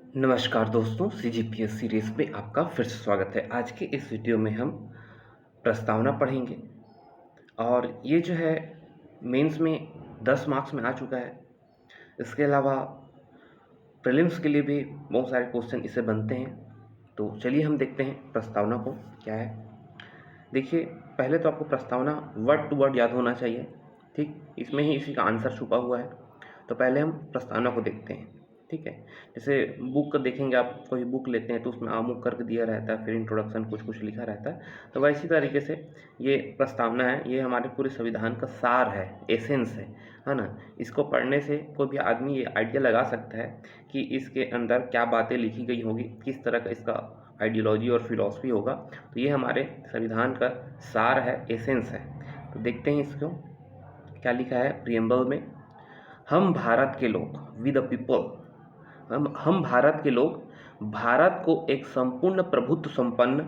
नमस्कार दोस्तों, सीजीपीएस सीरीज़ में आपका फिर से स्वागत है। आज के इस वीडियो में हम प्रस्तावना पढ़ेंगे और ये जो है मेंस में 10 मार्क्स में आ चुका है। इसके अलावा प्रीलिम्स के लिए भी बहुत सारे क्वेश्चन इससे बनते हैं। तो चलिए हम देखते हैं प्रस्तावना को क्या है। देखिए, पहले तो आपको प्रस्तावना वर्ड टू वर्ड याद होना चाहिए, ठीक। इसमें ही इसी का आंसर छुपा हुआ है। तो पहले हम प्रस्तावना को देखते हैं, ठीक है। जैसे बुक देखेंगे, आप कोई बुक लेते हैं तो उसमें आमुख करके दिया रहता है, फिर इंट्रोडक्शन कुछ कुछ लिखा रहता है। तो वैसी तरीके से ये प्रस्तावना है, ये हमारे पूरे संविधान का सार है, एसेंस है ना। इसको पढ़ने से कोई भी आदमी ये आइडिया लगा सकता है कि इसके अंदर क्या बातें लिखी गई होगी, किस तरह का इसका आइडियोलॉजी और फिलॉसफी होगा। तो ये हमारे संविधान का सार है, एसेंस है। तो देखते हैं इसको क्या लिखा है प्रियम्बल में। हम भारत के लोग, वी द पीपल, हम भारत के लोग भारत को एक संपूर्ण प्रभुत्व संपन्न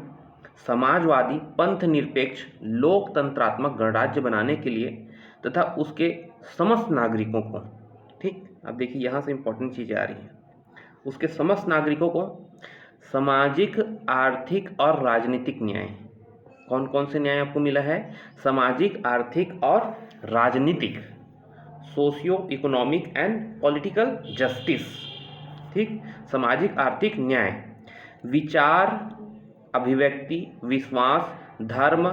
समाजवादी पंथ निरपेक्ष लोकतंत्रात्मक गणराज्य बनाने के लिए तथा उसके समस्त नागरिकों को, ठीक। अब देखिए यहाँ से इंपॉर्टेंट चीज़ें आ रही हैं। उसके समस्त नागरिकों को सामाजिक, आर्थिक और राजनीतिक न्याय, कौन कौन से न्याय आपको मिला है? सामाजिक, आर्थिक और राजनीतिक, socio economic and political justice, ठीक। सामाजिक आर्थिक न्याय, विचार, अभिव्यक्ति, विश्वास, धर्म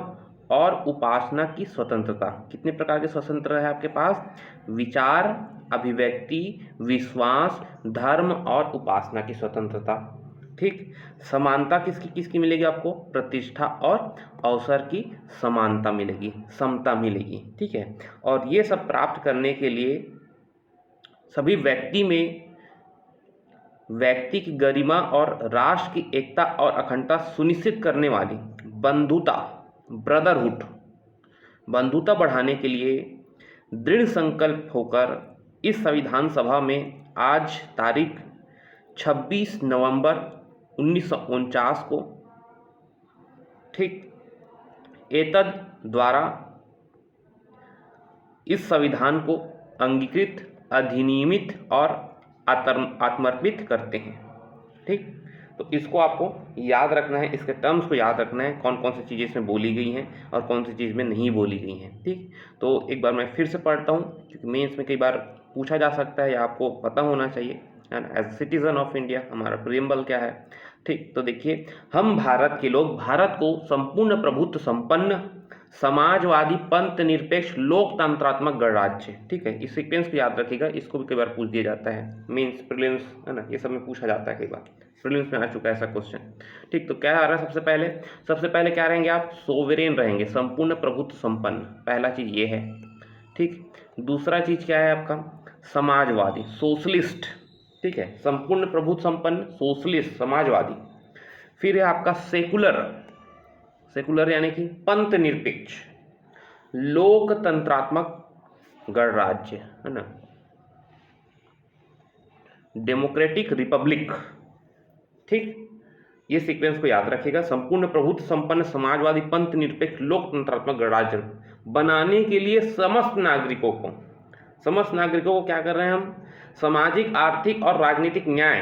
और उपासना की स्वतंत्रता। कितने प्रकार के स्वतंत्रता है आपके पास? विचार, अभिव्यक्ति, विश्वास, धर्म और उपासना की स्वतंत्रता, ठीक। समानता किसकी किसकी मिलेगी आपको? प्रतिष्ठा और अवसर की समानता मिलेगी, समता मिलेगी, ठीक है। और ये सब प्राप्त करने के लिए सभी व्यक्ति की गरिमा और राष्ट्र की एकता और अखंडता सुनिश्चित करने वाली बंधुता, ब्रदरहुड, बंधुता बढ़ाने के लिए दृढ़ संकल्प होकर इस संविधान सभा में आज तारीख 26 नवंबर 1949 को, ठीक, एतद द्वारा इस संविधान को अंगीकृत, अधिनियमित और आत्मर्पित करते हैं, ठीक। तो इसको आपको याद रखना है, इसके टर्म्स को याद रखना है, कौन कौन सी चीज़ें इसमें बोली गई हैं और कौन सी चीज़ में नहीं बोली गई हैं, ठीक। तो एक बार मैं फिर से पढ़ता हूँ, क्योंकि मेंस में कई बार पूछा जा सकता है या आपको पता होना चाहिए, है ना। एज सिटीजन ऑफ इंडिया हमारा प्रियम्बल क्या है, ठीक। तो देखिए, हम भारत के लोग भारत को संपूर्ण प्रभुत्व संपन्न समाजवादी पंथ निरपेक्ष लोकतंत्रात्मक गणराज्य, ठीक है। इस सीक्वेंस को याद रखिएगा, इसको भी कई बार पूछ दिया जाता है मेंस, प्रीलिम्स, है ना, ये सब में पूछा जाता है, कई बार प्रीलिम्स में आ चुका है ऐसा क्वेश्चन, ठीक। तो क्या आ रहा है? सबसे पहले क्या रहेंगे आप? सोवरेन रहेंगे, संपूर्ण प्रभुत्व संपन्न, पहला चीज ये है, ठीक। दूसरा चीज क्या है आपका? समाजवादी, सोशलिस्ट, ठीक है। संपूर्ण प्रभुत्व संपन्न, सोशलिस्ट, समाजवादी। फिर है आपका सेकुलर, सेकुलर यानी कि पंथ निरपेक्ष लोकतंत्रात्मक गणराज्य, है ना, डेमोक्रेटिक रिपब्लिक, ठीक। ये सीक्वेंस को याद रखिएगा। संपूर्ण प्रभुत्व संपन्न समाजवादी पंथ निरपेक्ष लोकतंत्रात्मक गणराज्य बनाने के लिए समस्त नागरिकों को क्या कर रहे हैं हम? सामाजिक, आर्थिक और राजनीतिक न्याय,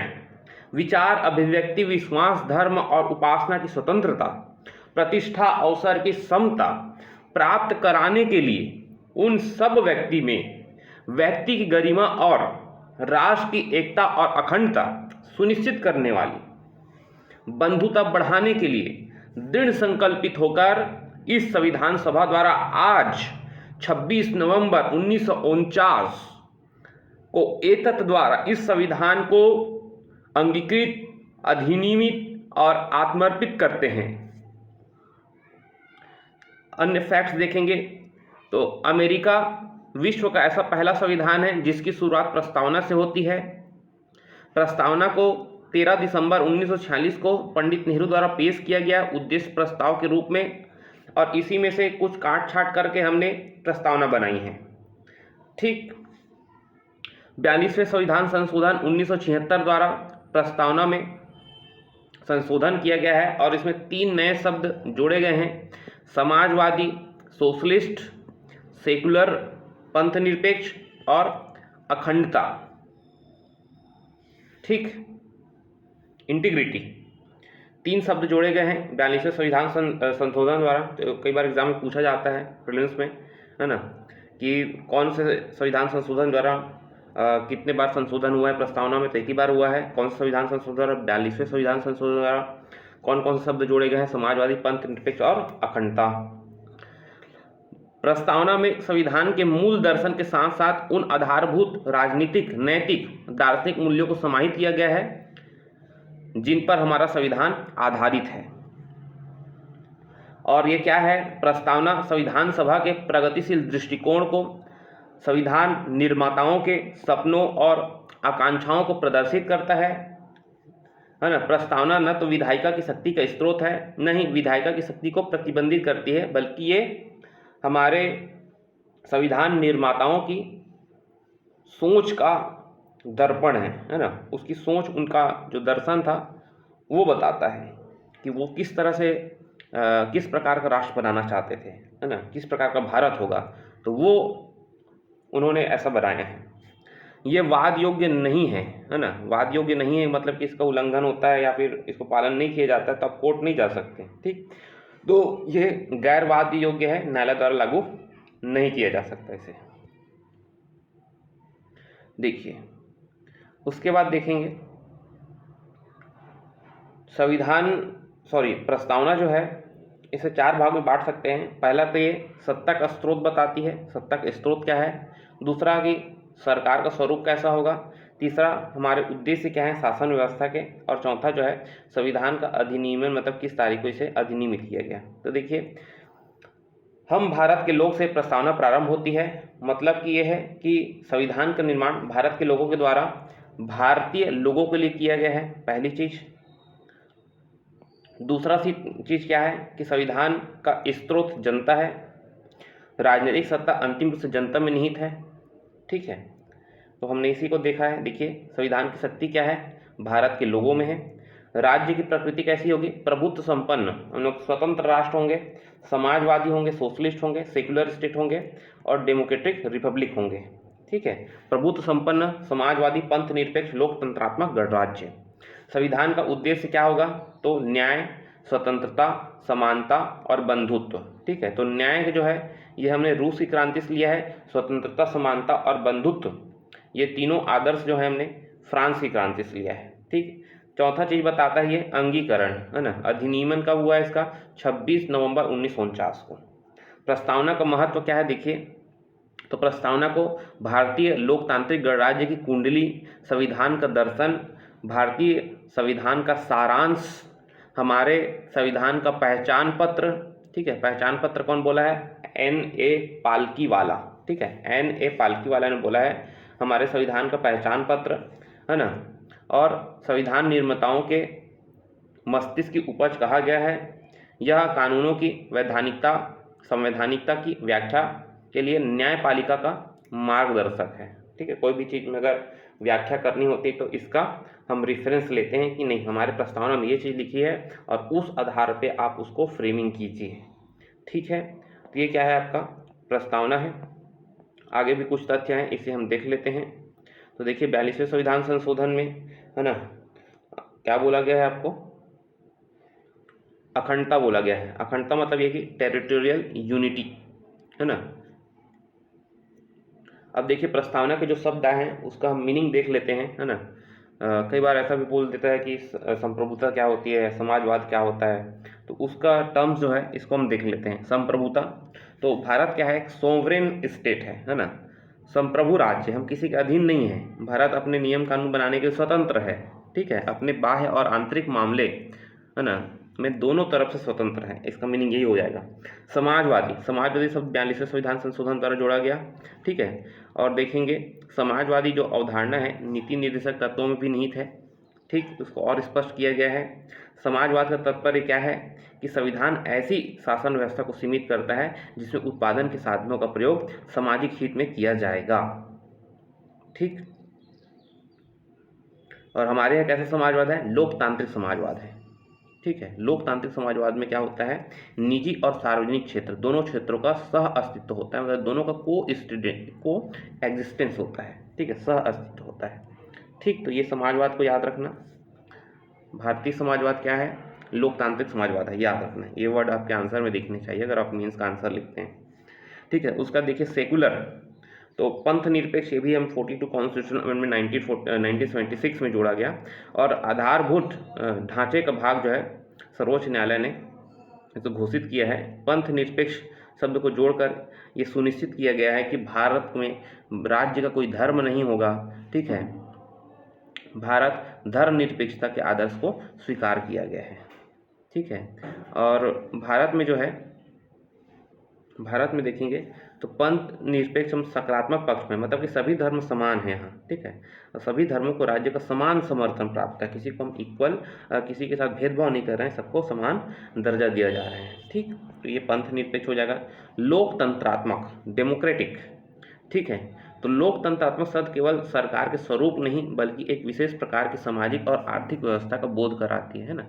विचार, अभिव्यक्ति, विश्वास, धर्म और उपासना की स्वतंत्रता, प्रतिष्ठा, अवसर की समता प्राप्त कराने के लिए उन सब व्यक्ति की गरिमा और राष्ट्र की एकता और अखंडता सुनिश्चित करने वाली बंधुता बढ़ाने के लिए दृढ़ संकल्पित होकर इस संविधान सभा द्वारा आज 26 नवंबर 1949 को एतत् द्वारा इस संविधान को अंगीकृत, अधिनियमित और आत्मर्पित करते हैं। अन्य फैक्ट्स देखेंगे तो अमेरिका विश्व का ऐसा पहला संविधान है जिसकी शुरुआत प्रस्तावना से होती है। प्रस्तावना को 13 दिसंबर 1946 को पंडित नेहरू द्वारा पेश किया गया उद्देश्य प्रस्ताव के रूप में, और इसी में से कुछ काट छाट करके हमने प्रस्तावना बनाई है, ठीक। 42वें संविधान संशोधन 1976 द्वारा प्रस्तावना में संशोधन किया गया है और इसमें 3 नए शब्द जोड़े गए हैं: समाजवादी, सोशलिस्ट, सेकुलर, पंथ निरपेक्ष और अखंडता, ठीक। इंटीग्रिटी, 3 शब्द जोड़े गए हैं 42वें संविधान संशोधन द्वारा। तो कई बार एग्जाम में पूछा जाता है प्रीलिम्स में, है ना, कि कौन से संविधान संशोधन द्वारा कितने बार संशोधन हुआ है। प्रस्तावना में तो एक ही बार हुआ है। कौन सा संविधान संशोधन द्वारा? 42वें संविधान संशोधन द्वारा। कौन कौन से शब्द जोड़े गए हैं? समाजवादी, पंथ निरपेक्ष और अखंडता। प्रस्तावना में संविधान के मूल दर्शन के साथ साथ उन आधारभूत राजनीतिक, नैतिक, दार्शनिक मूल्यों को समाहित किया गया है जिन पर हमारा संविधान आधारित है। और ये क्या है? प्रस्तावना संविधान सभा के प्रगतिशील दृष्टिकोण को, संविधान निर्माताओं के सपनों और आकांक्षाओं को प्रदर्शित करता है ना। प्रस्तावना न तो विधायिका की शक्ति का स्रोत है, न ही विधायिका की शक्ति को प्रतिबंधित करती है, बल्कि ये हमारे संविधान निर्माताओं की सोच का दर्पण है ना। उसकी सोच, उनका जो दर्शन था वो बताता है कि वो किस तरह से किस प्रकार का राष्ट्र बनाना चाहते थे, है ना, किस प्रकार का भारत होगा। तो वो उन्होंने ऐसा बनाया है। ये वाद योग्य नहीं है ना। वाद योग्य नहीं है मतलब कि इसका उल्लंघन होता है या फिर इसको पालन नहीं किया जाता है तो आप कोर्ट नहीं जा सकते। ठीक, तो ये गैर वाद योग्य है, न्यायालय द्वारा लागू नहीं किया जा सकता इसे। देखिए, उसके बाद देखेंगे प्रस्तावना जो है इसे 4 भाग में बांट सकते हैं। पहला तो ये सत्ता का स्रोत बताती है, सत्ता का स्रोत क्या है। दूसरा कि सरकार का स्वरूप कैसा होगा। तीसरा हमारे उद्देश्य क्या है शासन व्यवस्था के। और चौथा जो है संविधान का अधिनियमन, मतलब किस तारीख को इसे अधिनियमित किया गया। तो देखिए, हम भारत के लोग से प्रस्तावना प्रारंभ होती है। मतलब कि यह है कि संविधान का निर्माण भारत के लोगों के द्वारा भारतीय लोगों के लिए किया गया है, पहली चीज। दूसरा चीज क्या है कि संविधान का स्रोत जनता है, राजनीतिक सत्ता अंतिम रूप से जनता में निहित है। ठीक है, तो हमने इसी को देखा है। देखिए, संविधान की शक्ति क्या है? भारत के लोगों में है। राज्य की प्रकृति कैसी होगी? प्रभुत्व संपन्न, हम लोग स्वतंत्र राष्ट्र होंगे, समाजवादी होंगे, सोशलिस्ट होंगे, सेक्युलर स्टेट होंगे और डेमोक्रेटिक रिपब्लिक होंगे। ठीक है, प्रभुत्व संपन्न, समाजवादी, पंथ निरपेक्ष, लोकतंत्रात्मक गणराज्य। संविधान का उद्देश्य क्या होगा? तो न्याय, स्वतंत्रता, समानता और बंधुत्व। ठीक है, तो न्याय जो है ये हमने रूस की क्रांति से लिया है। स्वतंत्रता, समानता और बंधुत्व, ये तीनों आदर्श जो है हमने फ्रांस की क्रांति से लिया है। ठीक, चौथा चीज बताता है ये अंगीकरण, है ना। अधिनियमन कब हुआ है इसका? 26 नवंबर 1949 को। प्रस्तावना का महत्व क्या है? देखिए, तो प्रस्तावना को भारतीय लोकतांत्रिक गणराज्य की कुंडली, संविधान का दर्शन, भारतीय संविधान का सारांश, हमारे संविधान का पहचान पत्र। ठीक है, पहचान पत्र कौन बोला है? N.A. पालकीवाला। ठीक है, N.A. पालकीवाला ने बोला है हमारे संविधान का पहचान पत्र, है ना। और संविधान निर्माताओं के मस्तिष्क की उपज कहा गया है। यह कानूनों की वैधानिकता, संवैधानिकता की व्याख्या के लिए न्यायपालिका का मार्गदर्शक है। ठीक है, कोई भी चीज़ में अगर व्याख्या करनी होती है तो इसका हम रेफरेंस लेते हैं कि नहीं, हमारे प्रस्तावना में ये चीज़ लिखी है और उस आधार पे आप उसको फ्रेमिंग कीजिए। ठीक है, तो ये क्या है? आपका प्रस्तावना है। आगे भी कुछ तथ्य हैं, इसे हम देख लेते हैं। तो देखिए, 42वें संविधान संशोधन में, है ना, क्या बोला गया है आपको? अखंडता बोला गया है। अखंडता मतलब ये कि टेरिटोरियल यूनिटी, है ना। अब देखिए, प्रस्तावना के जो शब्द आए हैं उसका हम मीनिंग देख लेते हैं, है ना। कई बार ऐसा भी बोल देता है कि संप्रभुता क्या होती है, समाजवाद क्या होता है, तो उसका टर्म्स जो है इसको हम देख लेते हैं। संप्रभुता, तो भारत क्या है? एक सोवरेन स्टेट है ना, संप्रभु राज्य। हम किसी के अधीन नहीं है। भारत अपने नियम कानून बनाने के स्वतंत्र है। ठीक है, अपने बाह्य और आंतरिक मामले, है ना, में दोनों तरफ से स्वतंत्र है। इसका मीनिंग यही हो जाएगा। समाजवादी, समाजवादी शब्द 42वें संविधान संशोधन द्वारा जोड़ा गया। ठीक है, और देखेंगे समाजवादी जो अवधारणा है नीति निर्देशक तत्वों में भी निहित है। ठीक, उसको और स्पष्ट किया गया है। समाजवाद का तात्पर्य क्या है कि संविधान ऐसी शासन व्यवस्था को सीमित करता है जिसमें उत्पादन के साधनों का प्रयोग सामाजिक हित में किया जाएगा। ठीक, और हमारे यहाँ कैसे समाजवाद है? लोकतांत्रिक समाजवाद है। ठीक है, लोकतांत्रिक समाजवाद में क्या होता है? निजी और सार्वजनिक क्षेत्र, दोनों क्षेत्रों का सह अस्तित्व होता है, मतलब दोनों का को एग्जिस्टेंस होता है। ठीक है, सह अस्तित्व होता है। ठीक, तो ये समाजवाद को याद रखना। भारतीय समाजवाद क्या है? लोकतांत्रिक समाजवाद है, याद रखना है। ये वर्ड आपके आंसर में दिखने चाहिए अगर आप मीन्स का आंसर लिखते हैं, ठीक है। उसका देखिए सेकुलर, तो पंथ निरपेक्ष, ये भी हम 42 कॉन्स्टिट्यूशन अमेंडमेंट 1976 में जोड़ा गया। और आधारभूत ढांचे का भाग जो है सर्वोच्च न्यायालय ने तो घोषित किया है। पंथ निरपेक्ष शब्द को जोड़कर ये सुनिश्चित किया गया है कि भारत में राज्य का कोई धर्म नहीं होगा, ठीक है। भारत धर्मनिरपेक्षता के आदर्श को स्वीकार किया गया है, ठीक है। और भारत में जो है, भारत में देखेंगे तो पंथ निरपेक्ष हम सकारात्मक पक्ष में, मतलब कि सभी धर्म समान हैं यहाँ, ठीक है। और सभी धर्मों को राज्य का समान समर्थन प्राप्त है, किसी को हम इक्वल, किसी के साथ भेदभाव नहीं कर रहे हैं, सबको समान दर्जा दिया जा रहा है, ठीक। तो ये पंथ निरपेक्ष हो जाएगा। लोकतंत्रात्मक, डेमोक्रेटिक, ठीक है। तो लोकतंत्रात्मक शब्द केवल सरकार के स्वरूप नहीं बल्कि एक विशेष प्रकार की सामाजिक और आर्थिक व्यवस्था का बोध कराती है ना।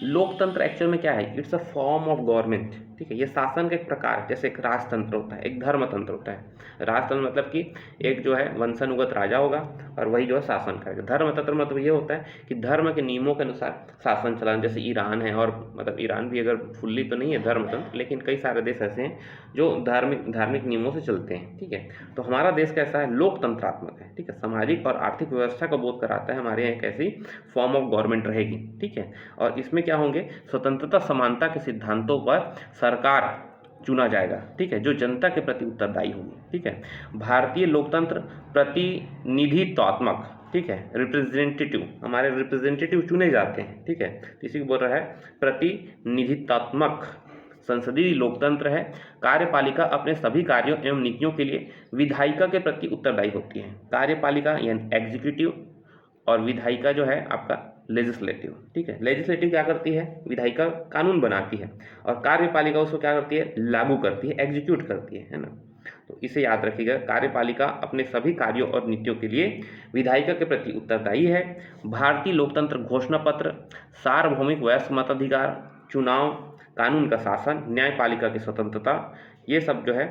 लोकतंत्र एक्चुअल में क्या है? It's a form of government, ठीक है। ये शासन का एक प्रकार, जैसे एक राजतंत्र होता है, एक धर्मतंत्र होता है। राजतंत्र मतलब कि एक जो है वंशानुगत राजा होगा और वही जो है शासन करेगा। धर्मतंत्र मतलब ये होता है कि धर्म के नियमों के अनुसार शासन चलाना, जैसे ईरान है, और मतलब ईरान भी अगर फुल्ली तो नहीं है धर्मतंत्र, लेकिन कई सारे देश ऐसे हैं जो धार्मिक नियमों से चलते हैं, ठीक है। तो हमारा देश कैसा है? लोकतंत्रात्मक है, ठीक है। सामाजिक और आर्थिक व्यवस्था का बोध कराता है, हमारे यहाँ एक ऐसी फॉर्म ऑफ गवर्नमेंट रहेगी, ठीक है। और इसमें क्या होंगे? स्वतंत्रता समानता के सिद्धांतों पर सरकार चुना जाएगा, ठीक है, जो जनता के प्रति उत्तरदायी होगी, ठीक है। भारतीय लोकतंत्र प्रतिनिधित्वात्मक, ठीक है, रिप्रेजेंटेटिव, हमारे रिप्रेजेंटेटिव चुने जाते हैं, ठीक है। तो इसी को बोल रहा है प्रतिनिधित्वात्मक संसदीय लोकतंत्र है। कार्यपालिका अपने सभी कार्यों एवं नीतियों के लिए विधायिका के प्रति उत्तरदायी होती है। कार्यपालिका यानी एग्जीक्यूटिव और विधायिका जो है आपका लेजिस्लेटिव, ठीक है। लेजिस्लेटिव क्या करती है? विधायिका कानून बनाती है और कार्यपालिका उसको क्या करती है? लागू करती है, एग्जीक्यूट करती है ना। तो इसे याद रखिएगा, कार्यपालिका अपने सभी कार्यों और नीतियों के लिए विधायिका के प्रति उत्तरदायी है। भारतीय लोकतंत्र घोषणा पत्र, सार्वभौमिक वयस्क मताधिकार, चुनाव, कानून का शासन, न्यायपालिका की स्वतंत्रता, ये सब जो है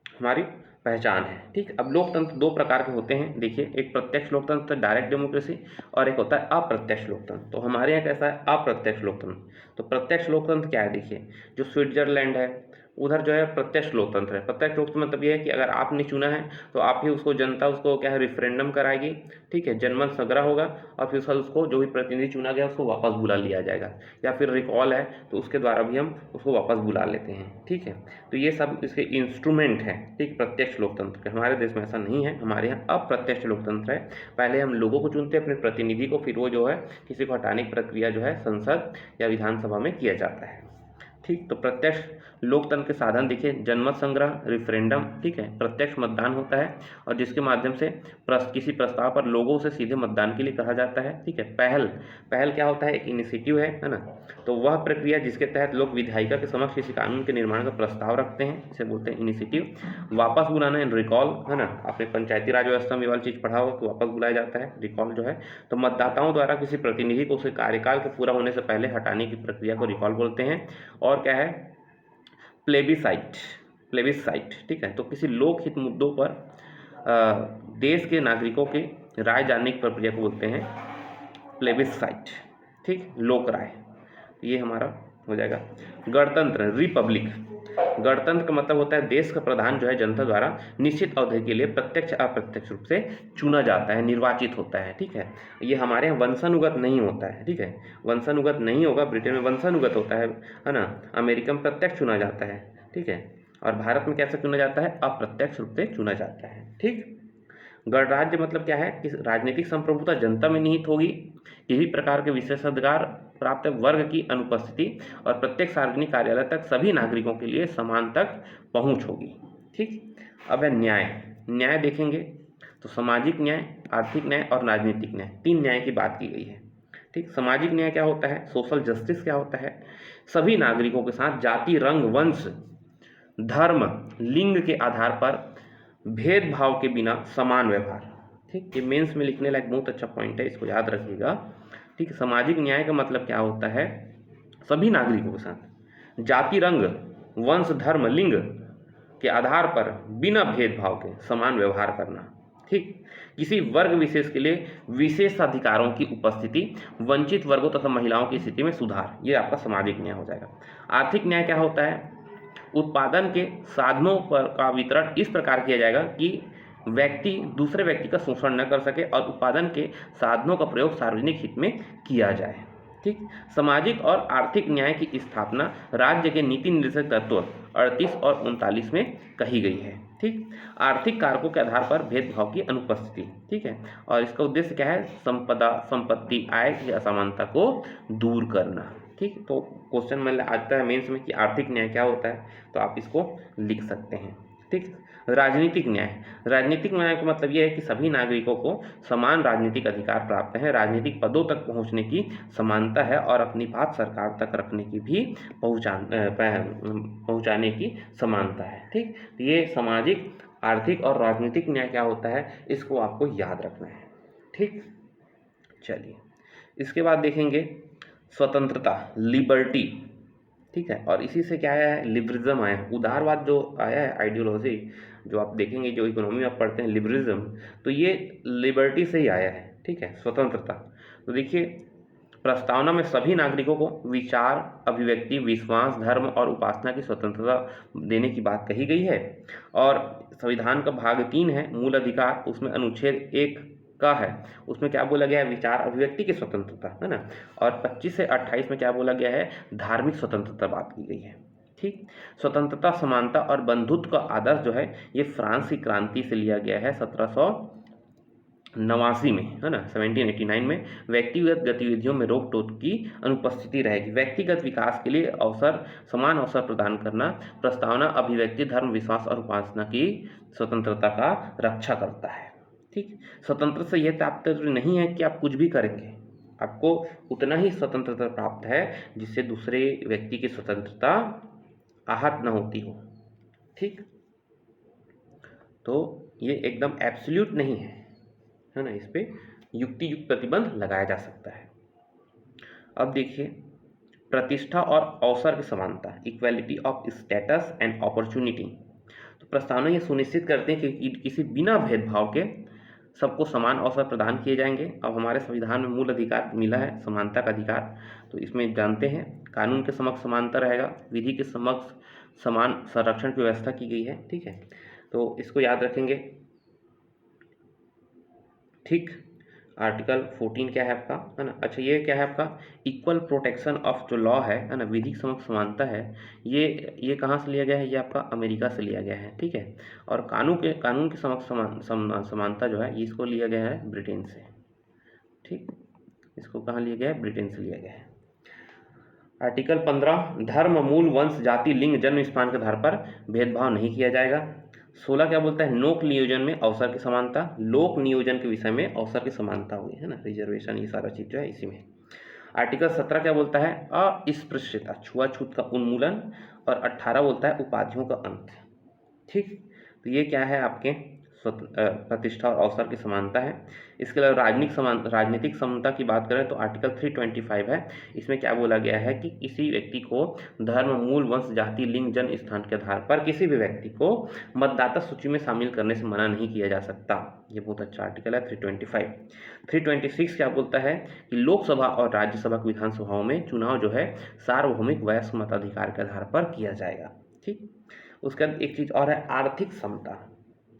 हमारी पहचान है, ठीक। अब लोकतंत्र दो प्रकार के होते हैं, देखिए, एक प्रत्यक्ष लोकतंत्र डायरेक्ट डेमोक्रेसी, और एक होता है अप्रत्यक्ष लोकतंत्र। तो हमारे यहाँ कैसा है? अप्रत्यक्ष लोकतंत्र। तो प्रत्यक्ष लोकतंत्र क्या है? देखिए, जो स्विट्जरलैंड है उधर जो है प्रत्यक्ष लोकतंत्र है। प्रत्यक्ष लोकतंत्र मतलब ये है कि अगर आपने चुना है तो आप ही उसको, जनता उसको क्या है, रेफरेंडम कराएगी, ठीक है, जनमत संग्रह होगा और फिर उसको जो भी प्रतिनिधि चुना गया उसको वापस बुला लिया जाएगा, या फिर रिकॉल है तो उसके द्वारा भी हम उसको वापस बुला लेते हैं, ठीक है। तो ये सब इसके इंस्ट्रूमेंट हैं, ठीक, प्रत्यक्ष लोकतंत्र के। हमारे देश में ऐसा नहीं है, हमारे यहाँ अप्रत्यक्ष लोकतंत्र है। पहले हम लोगों को चुनते हैं, अपने प्रतिनिधि को, फिर वो जो है किसी को हटाने की प्रक्रिया जो है संसद या विधानसभा में किया जाता है, ठीक। तो प्रत्यक्ष लोकतंत्र के साधन देखिए, जनमत संग्रह, रेफरेंडम, ठीक है, प्रत्यक्ष मतदान होता है और जिसके माध्यम से किसी प्रस्ताव पर लोगों से सीधे मतदान के लिए कहा जाता है, ठीक है। पहल क्या होता है? एक इनिशिएटिव है ना। तो वह प्रक्रिया जिसके तहत लोग विधायिका के समक्ष किसी कानून के निर्माण का प्रस्ताव रखते हैं, इसे बोलते हैं इनिशिएटिव। वापस बुलाना इन रिकॉल, है ना। आपने पंचायती राज व्यवस्था में वाली चीज़ पढ़ा होगा तो वापस बुलाया जाता है, रिकॉल जो है। तो मतदाताओं द्वारा किसी प्रतिनिधि को उसके कार्यकाल के पूरा होने से पहले हटाने की प्रक्रिया को रिकॉल बोलते हैं। और क्या है? प्लेबिसाइट, ठीक है। तो किसी लोकहित मुद्दों पर देश के नागरिकों की राय जानने की प्रक्रिया को बोलते हैं प्लेबिसाइट, ठीक, लोक राय। ये हमारा हो जाएगा। गणतंत्र, रिपब्लिक। गणतंत्र का मतलब होता है देश का प्रधान जो है जनता द्वारा निश्चित अवधि के लिए प्रत्यक्ष अप्रत्यक्ष रूप से चुना जाता है, निर्वाचित होता है, ठीक है। ये हमारे यहाँ वंशानुगत नहीं होता है, ठीक है, वंशानुगत नहीं होगा। ब्रिटेन में वंशानुगत होता है ना। अमेरिका में प्रत्यक्ष चुना जाता है, ठीक है। और भारत में कैसे चुना जाता है? अप्रत्यक्ष रूप से चुना जाता है, ठीक। गणराज्य मतलब क्या है? कि राजनीतिक संप्रभुता जनता में निहित होगी, किसी प्रकार के विशेषाधिकार प्राप्त वर्ग की अनुपस्थिति और प्रत्येक सार्वजनिक कार्यालय तक सभी नागरिकों के लिए समान तक पहुंच होगी, ठीक। अब है न्याय देखेंगे तो सामाजिक न्याय, आर्थिक न्याय और राजनीतिक न्याय, तीन न्याय की बात की गई है, ठीक। सामाजिक न्याय क्या होता है? सोशल जस्टिस क्या होता है? सभी नागरिकों के साथ जाति, रंग, वंश, धर्म, लिंग के आधार पर भेदभाव के बिना समान व्यवहार, ठीक। ये मेंस में लिखने लायक बहुत अच्छा पॉइंट है, इसको याद रखिएगा, ठीक। सामाजिक न्याय का मतलब क्या होता है? सभी नागरिकों के साथ जाति, रंग, वंश, धर्म, लिंग के आधार पर बिना भेदभाव के समान व्यवहार करना, ठीक। किसी वर्ग विशेष के लिए विशेष अधिकारों की उपस्थिति, वंचित वर्गों तथा महिलाओं की स्थिति में सुधार, ये आपका सामाजिक न्याय हो जाएगा। आर्थिक न्याय क्या होता है? उत्पादन के साधनों पर का वितरण इस प्रकार किया जाएगा कि व्यक्ति दूसरे व्यक्ति का शोषण न कर सके और उत्पादन के साधनों का प्रयोग सार्वजनिक हित में किया जाए। ठीक। सामाजिक और आर्थिक न्याय की स्थापना राज्य के नीति निर्देशक तत्व 38 और 39 में कही गई है। ठीक। आर्थिक कारकों के आधार पर भेदभाव की अनुपस्थिति। ठीक है। और इसका उद्देश्य क्या है? संपत्ति, आय की असमानता को दूर करना। ठीक। तो क्वेश्चन में आता है मेंस में कि आर्थिक न्याय क्या होता है, तो आप इसको लिख सकते हैं। ठीक। राजनीतिक न्याय। राजनीतिक न्याय का मतलब यह है कि सभी नागरिकों को समान राजनीतिक अधिकार प्राप्त है, राजनीतिक पदों तक पहुंचने की समानता है और अपनी बात सरकार तक रखने की भी पहुंचाने की समानता है। ठीक। ये सामाजिक, आर्थिक और राजनीतिक न्याय क्या होता है, इसको आपको याद रखना है। ठीक। चलिए, इसके बाद देखेंगे स्वतंत्रता, लिबर्टी। ठीक है। और इसी से क्या आया है? लिबरलिज्म आया है। उदारवाद जो आया है आइडियोलॉजी, जो आप देखेंगे, जो इकोनॉमी में आप पढ़ते हैं लिबरलिज्म, तो ये लिबर्टी से ही आया है। ठीक है, स्वतंत्रता। तो देखिए, प्रस्तावना में सभी नागरिकों को विचार, अभिव्यक्ति, विश्वास, धर्म और उपासना की स्वतंत्रता देने की बात कही गई है। और संविधान का भाग 3 है मूल अधिकार, उसमें अनुच्छेद 1 का है, उसमें क्या बोला गया है? विचार अभिव्यक्ति की स्वतंत्रता, है ना। और 25 से 28 में क्या बोला गया है? धार्मिक स्वतंत्रता बात की गई है। ठीक। स्वतंत्रता, समानता और बंधुत्व का आदर्श जो है ये फ्रांस की क्रांति से लिया गया है 1789 में, है ना, 1789 में। व्यक्तिगत गतिविधियों में रोक टोक की अनुपस्थिति रहेगी। व्यक्तिगत विकास के लिए अवसर, समान अवसर प्रदान करना। प्रस्तावना अभिव्यक्ति, धर्म, विश्वास और उपासना की स्वतंत्रता का रक्षा करता है। ठीक। स्वतंत्र से यह तात्पर्य नहीं है कि आप कुछ भी करेंगे, आपको उतना ही स्वतंत्रता प्राप्त है जिससे दूसरे व्यक्ति की स्वतंत्रता आहत न होती हो। ठीक। तो ये एकदम एब्सोल्यूट नहीं है ना, इस पे युक्ति युक्त प्रतिबंध लगाया जा सकता है। अब देखिए, प्रतिष्ठा और अवसर की समानता, equality of status and opportunity. तो प्रस्तावना ये सुनिश्चित करते हैं कि किसी बिना भेदभाव के सबको समान अवसर प्रदान किए जाएंगे। अब हमारे संविधान में मूल अधिकार मिला है समानता का अधिकार, तो इसमें जानते हैं कानून के समक्ष समानता रहेगा, विधि के समक्ष समान संरक्षण की व्यवस्था की गई है। ठीक है, तो इसको याद रखेंगे। ठीक। आर्टिकल 14 क्या है आपका, है ना। अच्छा, ये क्या है आपका? इक्वल प्रोटेक्शन ऑफ जो लॉ है ना, विधि के समक्ष समानता है, ये कहाँ से लिया गया है? ये आपका अमेरिका से लिया गया है। ठीक है। और कानून के समक्ष समानता जो है इसको लिया गया है ब्रिटेन से। ठीक। इसको कहाँ लिया गया है? ब्रिटेन से लिया गया है। आर्टिकल 15, धर्म, मूल, वंश, जाति, लिंग, जन्म स्थान के आधार पर भेदभाव नहीं किया जाएगा। 16 क्या बोलता है? लोक नियोजन में अवसर की समानता। लोक नियोजन के विषय में अवसर की समानता हुई, है ना, रिजर्वेशन, ये सारा चीज जो है इसी में। आर्टिकल 17 क्या बोलता है? अस्पृश्यता, छुआछूत का उन्मूलन। और 18 बोलता है उपाधियों का अंत। ठीक। तो ये क्या है आपके? प्रतिष्ठा और अवसर की समानता है। इसके अलावा राजनीतिक समानता की बात करें तो आर्टिकल 325 है। इसमें क्या बोला गया है कि किसी व्यक्ति को धर्म, मूल, वंश, जाति, लिंग, जन्म स्थान के आधार पर किसी भी व्यक्ति को मतदाता सूची में शामिल करने से मना नहीं किया जा सकता। ये बहुत अच्छा आर्टिकल है 325। 326 क्या बोलता है कि लोकसभा और राज्यसभा की विधानसभाओं में चुनाव जो है सार्वभौमिक वयस्क मताधिकार के आधार पर किया जाएगा। ठीक। उसके बाद एक चीज और है, आर्थिक समता।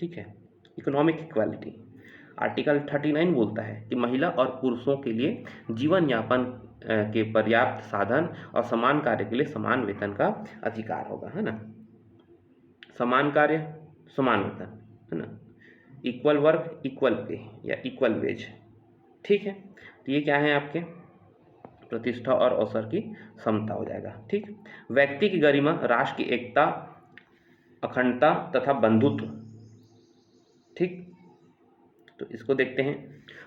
ठीक है, इकोनॉमिक इक्वालिटी। आर्टिकल 39 बोलता है कि महिला और पुरुषों के लिए जीवन यापन के पर्याप्त साधन और समान कार्य के लिए समान वेतन का अधिकार होगा, है ना। समान कार्य, समान वेतन, है ना। इक्वल वर्क, इक्वल पे या इक्वल वेज। ठीक है, तो ये क्या है आपके? प्रतिष्ठा और अवसर की समता हो जाएगा। ठीक। व्यक्ति की गरिमा, राष्ट्र की एकता, अखंडता तथा बंधुत्व। ठीक। तो इसको देखते हैं।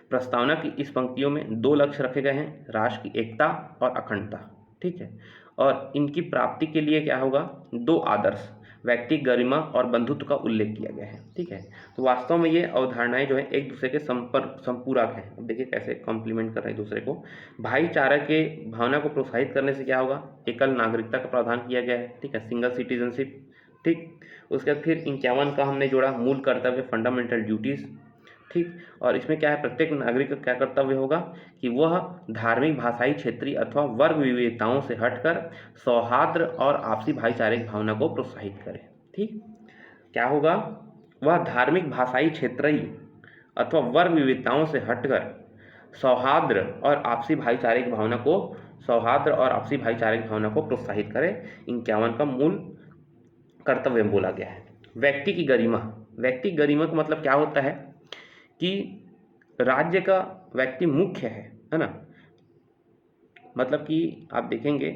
प्रस्तावना की इस पंक्तियों में 2 लक्ष्य रखे गए हैं, राष्ट्र की एकता और अखंडता। ठीक है। और इनकी प्राप्ति के लिए क्या होगा? 2 आदर्श, व्यक्ति गरिमा और बंधुत्व का उल्लेख किया गया है। ठीक है। तो वास्तव में ये अवधारणाएं जो है एक दूसरे के संपूरक हैं। अब देखिए कैसे कॉम्प्लीमेंट कर रहे हैं दूसरे को। भाईचारा के भावना को प्रोत्साहित करने से क्या होगा? एकल नागरिकता का प्रावधान किया गया है। ठीक है, सिंगल सिटीजनशिप। ठीक। उसके बाद फिर 51 का हमने जोड़ा, मूल कर्तव्य, फंडामेंटल ड्यूटीज। ठीक। और इसमें क्या है, प्रत्येक नागरिक का क्या कर्तव्य होगा कि वह धार्मिक, भाषाई, क्षेत्रीय अथवा वर्ग विविधताओं से हटकर सौहार्द और आपसी भाईचारे की भावना को प्रोत्साहित करे। ठीक, क्या होगा, वह धार्मिक, भाषाई, क्षेत्रीय अथवा वर्ग विविधताओं से हटकर सौहार्द और आपसी भाईचारे की भावना को प्रोत्साहित करे। 51 का मूल कर्तव्य में बोला गया है। व्यक्ति की गरिमा का मतलब क्या होता है कि राज्य का व्यक्ति मुख्य है ना। मतलब कि आप देखेंगे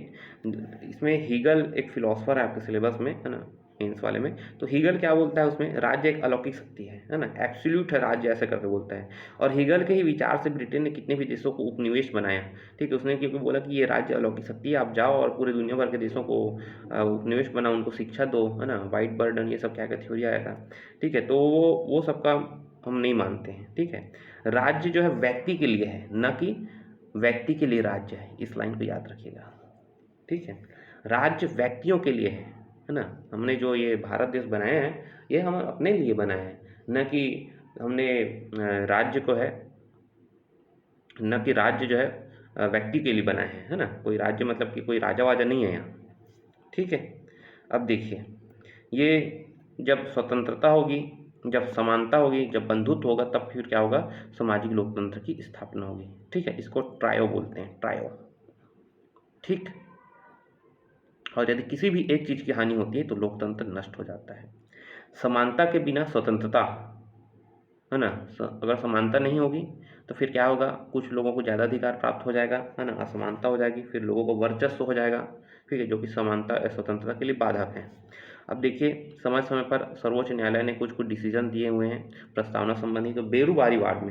इसमें हीगल एक फिलोसफर है आपके सिलेबस में, है ना, मेंस वाले में। तो हीगल क्या बोलता है उसमें, राज्य एक अलौकिक शक्ति है ना, एब्सोल्यूट है राज्य, ऐसे करके बोलता है। और हीगल के ही विचार से ब्रिटेन ने कितने भी देशों को उपनिवेश बनाया। ठीक है, उसने क्योंकि बोला कि ये राज्य अलौकिक शक्ति है, आप जाओ और पूरे दुनिया भर के देशों को उपनिवेश बनाओ, उनको शिक्षा दो, है ना, वाइट बर्डन, ये सब क्या क्या थ्योरी आया था। ठीक है, तो वो सबका हम नहीं मानते हैं। ठीक है, राज्य जो है व्यक्ति के लिए है, न कि व्यक्ति के लिए राज्य है। इस लाइन को याद रखिएगा। ठीक है, राज्य व्यक्तियों के लिए है ना। हमने जो ये भारत देश बनाया है, ये हम अपने लिए बनाए हैं, न कि हमने राज्य को है, न कि राज्य जो है व्यक्ति के लिए बनाए हैं, है ना। कोई राज्य मतलब कि कोई राजा वाजा नहीं है यहाँ। ठीक है, अब देखिए, ये जब स्वतंत्रता होगी, जब समानता होगी, जब बंधुत्व होगा, तब फिर क्या होगा, सामाजिक लोकतंत्र की स्थापना होगी। ठीक है, इसको ट्रायो बोलते हैं, ट्रायो। ठीक, और यदि किसी भी एक चीज़ की हानि होती है तो लोकतंत्र नष्ट हो जाता है। समानता के बिना स्वतंत्रता, है ना, अगर समानता नहीं होगी तो फिर क्या होगा, कुछ लोगों को ज़्यादा अधिकार प्राप्त हो जाएगा, है ना, असमानता हो जाएगी, फिर लोगों को वर्चस्व हो जाएगा। ठीक है, जो कि समानता स्वतंत्रता के लिए बाधक है। अब देखिए, समय समय पर सर्वोच्च न्यायालय ने कुछ कुछ डिसीजन दिए हुए हैं प्रस्तावना संबंधी। तो बेरूवारीवाद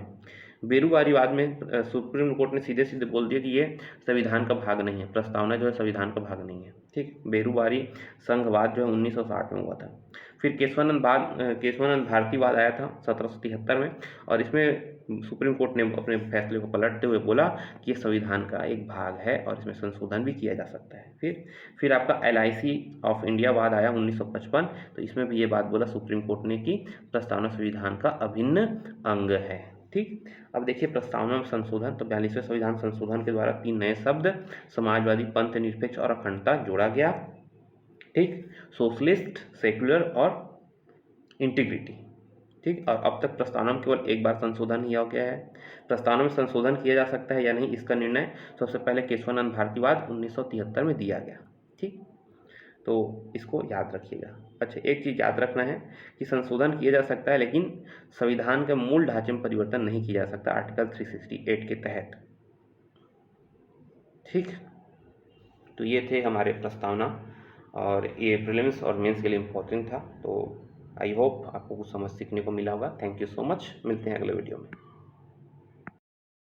में सुप्रीम कोर्ट ने सीधे सीधे बोल दिया कि ये संविधान का भाग नहीं है, प्रस्तावना जो है संविधान का भाग नहीं है। ठीक, बेरूवारी संघवाद जो है 1960 में हुआ था। फिर केशवानंद भारतीवाद आया था 1773 में, और इसमें सुप्रीम कोर्ट ने अपने फैसले को पलटते हुए बोला कि ये संविधान का एक भाग है और इसमें संशोधन भी किया जा सकता है। फिर आपका LIC ऑफ इंडिया वाद आया 1955। तो इसमें भी ये बात बोला सुप्रीम कोर्ट ने कि प्रस्तावना संविधान का अभिन्न अंग है। ठीक, अब देखिए प्रस्तावना में संशोधन। तो 42वें संविधान संशोधन के द्वारा 3 नए शब्द समाजवादी, पंथ निरपेक्ष और अखंडता जोड़ा गया। ठीक, सोशलिस्ट, सेक्युलर और इंटीग्रिटी। ठीक, और अब तक प्रस्तावना में केवल एक बार संशोधन ही हो गया है। प्रस्तावना में संशोधन किया जा सकता है या नहीं, इसका निर्णय सबसे पहले केशवानंद भारतीवाद 1973 में दिया गया। ठीक, तो इसको याद रखिएगा। अच्छा, एक चीज़ याद रखना है कि संशोधन किया जा सकता है, लेकिन संविधान के मूल ढांचे में परिवर्तन नहीं किया जा सकता आर्टिकल 368 के तहत। ठीक, तो ये थे हमारे प्रस्तावना, और ये प्रीलिम्स और मेंस के लिए इम्पोर्टेंट था। तो आई होप आपको कुछ समझ सीखने को मिला होगा। थैंक यू सो मच, मिलते हैं अगले वीडियो में।